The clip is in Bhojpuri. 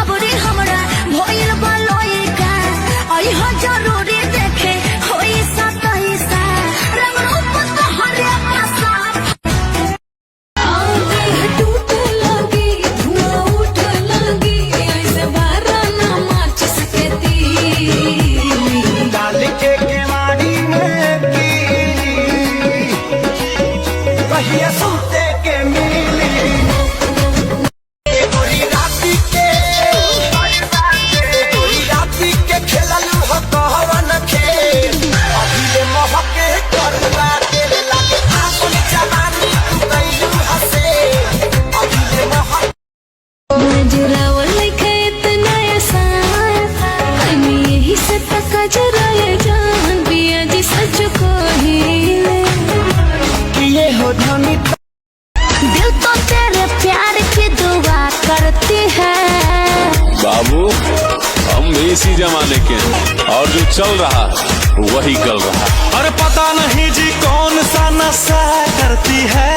खुशखबरी हमरा भइल बा लइका आई हो जरूरी देखे होई सतही सा रंग रूप तोहरे पासा आगे टूट लगी धुआं उठ लगी ऐसे बाराना माच सकती डाल के केवाड़ी में कहिए सुनते के मिली गोरी राती के खेललू हो कहवन खेल अभी ले महके करवा तेरे लागे आंसू जवानी तू कैलू हसे अभी ले महक नजरावल लिखे इतना आसान मैं यही से तक जराए जान बिया जी सच को हिले किए हो धनी दिल तो तेरे प्यार की दुआ करती है बाबू हम भी इसी जमाने के हैं और जो चल रहा वही गल रहा। अरे पता नहीं जी कौन सा नशा करती है